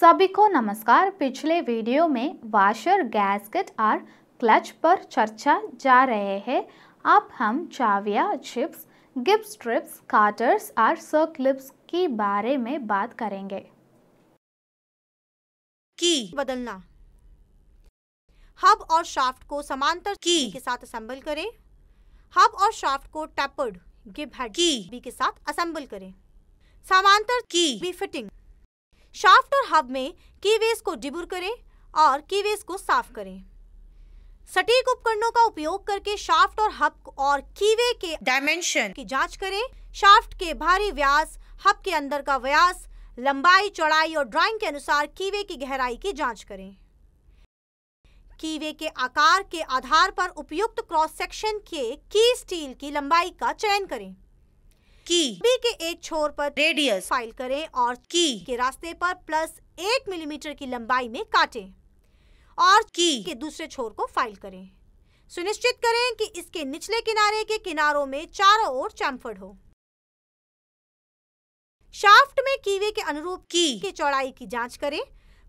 सभी को नमस्कार। पिछले वीडियो में वाशर, गैस्केट और क्लच पर चर्चा जा रहे हैं। अब हम चाबियां, चिप्स, गिब स्ट्रिप्स, काटर्स और सर्क्लिप्स के बारे में बात करेंगे। की बदलना। हब और शाफ्ट को समांतर की के साथ असेंबल करें। हब और शाफ्ट को टैपर्ड गिब हेड की के साथ असेंबल करें। समांतर की फिटिंग। शाफ्ट और हब में कीवेज को डिबूर करें और कीवेज को साफ करें। सटीक उपकरणों का उपयोग करके शाफ्ट और हब और कीवे के डायमेंशन की जांच करें। शाफ्ट के बाहरी व्यास, हब के अंदर का व्यास, लंबाई, चौड़ाई और ड्राइंग के अनुसार कीवे की गहराई की जांच करें। कीवे के आकार के आधार पर उपयुक्त क्रॉस सेक्शन के की स्टील की लंबाई का चयन करें। की के एक छोर पर रेडियस फाइल करें और की के रास्ते पर +1 मिलीमीटर की लंबाई में काटें और की के दूसरे छोर को फाइल करें। सुनिश्चित करें कि इसके निचले किनारे के किनारों में चारों ओर चैम्फर्ड हो। शाफ्ट में कीवे के अनुरूप की चौड़ाई की जांच करें।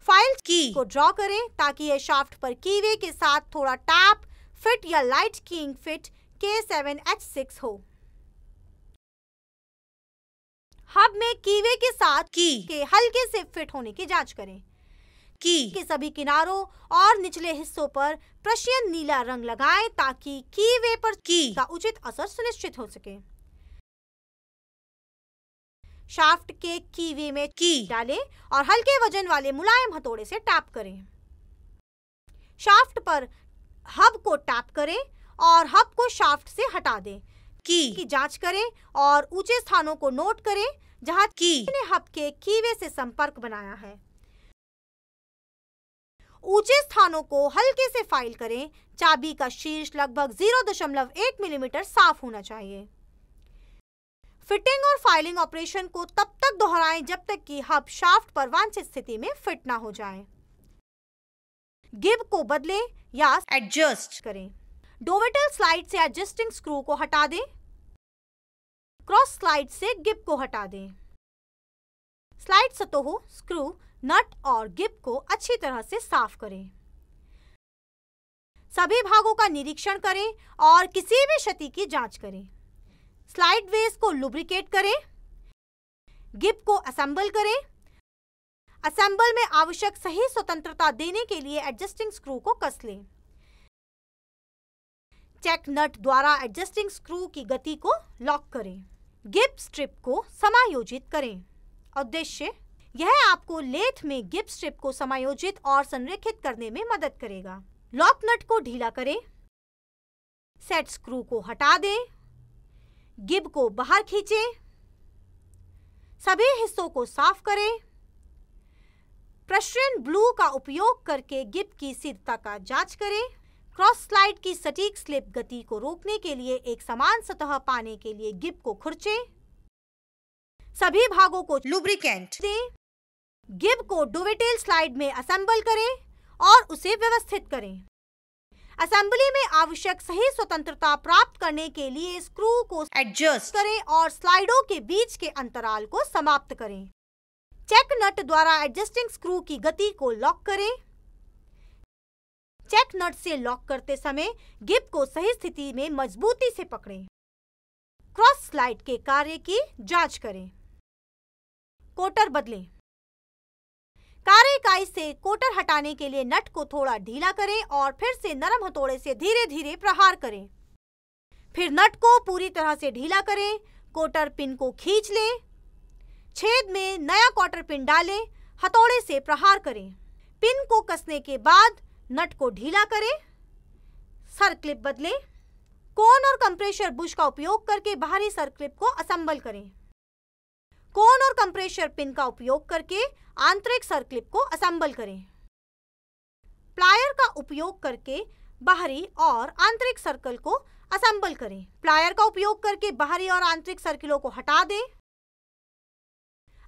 फाइल की को ड्रॉ करें ताकि यह शाफ्ट पर कीवे के साथ थोड़ा टैप फिट या लाइट कीइंग फिट K7H6 हो। हब में कीवे के साथ की के हल्के से फिट होने की जांच करें। की के सभी किनारों और निचले हिस्सों पर प्रशियन नीला रंग लगाएं ताकि कीवे पर की का उचित असर सुनिश्चित हो सके। शाफ्ट के कीवे में की डालें और हल्के वजन वाले मुलायम हथौड़े से टैप करें। शाफ्ट पर हब को टैप करें और हब को शाफ्ट से हटा दें। की जांच करें और ऊंचे स्थानों को नोट करें जहां की ने हब के कीवे से संपर्क बनाया है। ऊंचे स्थानों को हल्के से फाइल करें। चाबी का शीर्ष लगभग 0.1 मिलीमीटर साफ होना चाहिए। फिटिंग और फाइलिंग ऑपरेशन को तब तक दोहराएं जब तक कि हब शाफ्ट पर वांछित स्थिति में फिट ना हो जाए। गिब को बदलें या एडजस्ट करें। डोवेटल स्लाइड से एडजस्टिंग स्क्रू को हटा दें। क्रॉस स्लाइड से गिब को हटा दें। स्लाइड सतहों, स्क्रू, नट और गिब को अच्छी तरह से साफ करें। सभी भागों का निरीक्षण करें और किसी भी क्षति की जांच करें। स्लाइड वेस को लुब्रिकेट करें। गिब को असेंबल करें। असेंबल में आवश्यक सही स्वतंत्रता देने के लिए एडजस्टिंग स्क्रू को कस लें। चेक नट द्वारा एडजस्टिंग स्क्रू की गति को लॉक करें। गिब स्ट्रिप को समायोजित करें। उद्देश्य: यह आपको लेथ में गिब स्ट्रिप को समायोजित और संरेखित करने में मदद करेगा। लॉक नट को ढीला करें। सेट स्क्रू को हटा दें। गिब को बाहर खींचें। सभी हिस्सों को साफ करें। प्रेशरियन ब्लू का उपयोग करके गिब की सिद्धता का जांच करें। क्रॉस स्लाइड की सटीक स्लिप गति को रोकने के लिए एक समान सतह पाने के लिए गिब को खुरचें। सभी भागों को लुब्रिकेंट दें। गिब को डोवेटेल स्लाइड में असेंबल करें और उसे व्यवस्थित करें। असेंबली में आवश्यक सही स्वतंत्रता प्राप्त करने के लिए स्क्रू को एडजस्ट करें और स्लाइडों के बीच के अंतराल को समाप्त करें। चेक नट द्वारा एडजस्टिंग स्क्रू की गति को लॉक करें। चेक नट से लॉक करते समय गिब को सही स्थिति में मजबूती से पकड़ें। क्रॉस स्लाइड के कार्य की जांच करें। कोटर बदलें। कार्य इकाई से कोटर हटाने के लिए नट को थोड़ा ढीला करें और फिर से नरम हथौड़े से धीरे धीरे प्रहार करें। फिर नट को पूरी तरह से ढीला करें। कोटर पिन को खींच लें। छेद में नया कोटर पिन डालें। हथौड़े से प्रहार करें। पिन को कसने के बाद नट को ढीला करें। सर्क्लिप बदलें। कोन और कंप्रेशर बुश का उपयोग करके बाहरी सर्क्लिप को असेंबल करें। कोन और कंप्रेशर पिन का उपयोग करके आंतरिक सर्क्लिप को असेंबल करें। प्लायर का उपयोग करके बाहरी और आंतरिक सर्कल को असेंबल करें। प्लायर का उपयोग करके बाहरी और आंतरिक सर्किलों को हटा दें।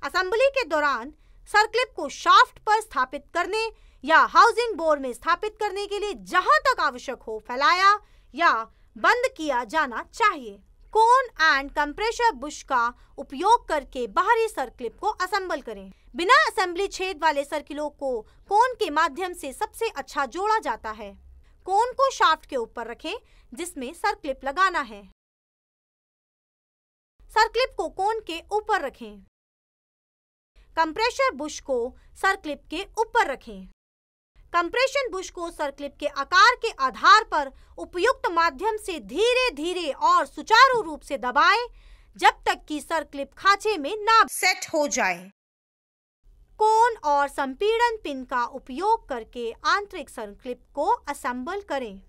असेंबली के दौरान सर्क्लिप को शाफ्ट पर स्थापित करने या हाउसिंग बोर में स्थापित करने के लिए जहां तक आवश्यक हो फैलाया या बंद किया जाना चाहिए। कोन एंड कंप्रेशर बुश का उपयोग करके बाहरी सर्किल को असेंबल करें। बिना असेंबली छेद वाले सर्किलों को कोन के माध्यम से सबसे अच्छा जोड़ा जाता है। कोन को शाफ्ट के ऊपर रखें जिसमें सर्किल लगाना है। सर्किल को कोन के ऊपर रखें। कंप्रेशर बुश को सर्किल के ऊपर रखें। कंप्रेशन बुश को सर्किल के आकार के आधार पर उपयुक्त माध्यम से धीरे धीरे और सुचारू रूप से दबाएं जब तक कि सर्किल खांचे में ना सेट हो जाए। कोन और संपीड़न पिन का उपयोग करके आंतरिक सर्किल को असेंबल करें।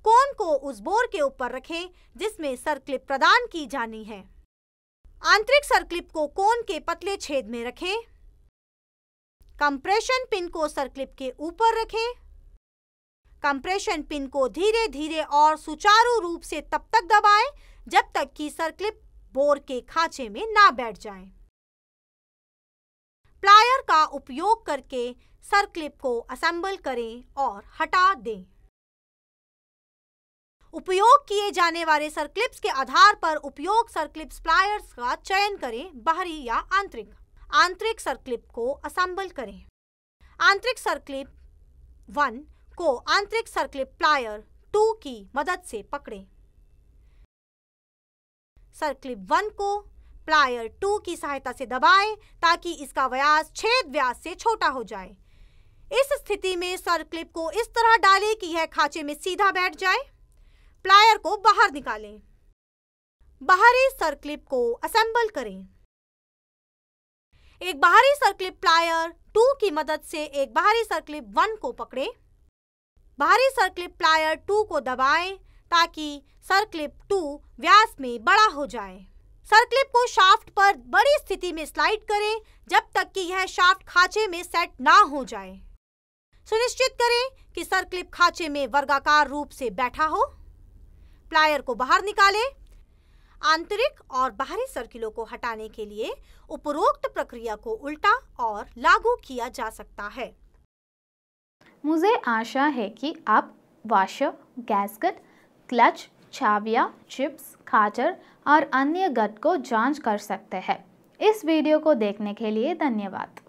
कोन को उस बोर के ऊपर रखें जिसमें सर्किल प्रदान की जानी है। आंतरिक सर्किल को कोन के पतले छेद में रखें। कंप्रेशन पिन को सर्किल के ऊपर रखें। कंप्रेशन पिन को धीरे धीरे और सुचारू रूप से तब तक दबाएं जब तक कि सर्किल बोर के खांचे में ना बैठ जाए। प्लायर का उपयोग करके सर्किल को असेंबल करें और हटा दें। उपयोग किए जाने वाले सर्किल्स के आधार पर उपयोग सर्किल्स प्लायर्स का चयन करें, बाहरी या आंतरिक। आंतरिक सर्किल को असेंबल करें। आंतरिक सर्किल 1 को आंतरिक सर्किल प्लायर 2 की मदद से पकड़ें। सर्किल 1 को प्लायर 2 की सहायता से दबाएं ताकि इसका व्यास छेद व्यास से छोटा हो जाए। इस स्थिति में सर्किल को इस तरह डालें कि यह खांचे में सीधा बैठ जाए। प्लायर को बाहर निकालें। बाहरी सर्किल को असेंबल करें। एक बाहरी सर्किल प्लायर 2 की मदद से एक बाहरी सर्किल 1 को पकड़ें। बाहरी सर्किल प्लायर 2 को दबाएं ताकि सर्किल 2 व्यास में बड़ा हो जाए। सर्किल को शाफ्ट पर बड़ी स्थिति में स्लाइड करें जब तक कि यह शाफ्ट खांचे में सेट ना हो जाए। सुनिश्चित करें कि सर्किल खांचे में वर्गाकार रूप से बैठा हो। प्लायर को बाहर निकालें। आंतरिक और बाहरी सर्किलों को हटाने के लिए उपरोक्त प्रक्रिया को उल्टा और लागू किया जा सकता है। मुझे आशा है कि आप वाशर, गैस्केट, क्लच, चाबियां, चिप्स, काटर और अन्य गट को जांच कर सकते हैं। इस वीडियो को देखने के लिए धन्यवाद।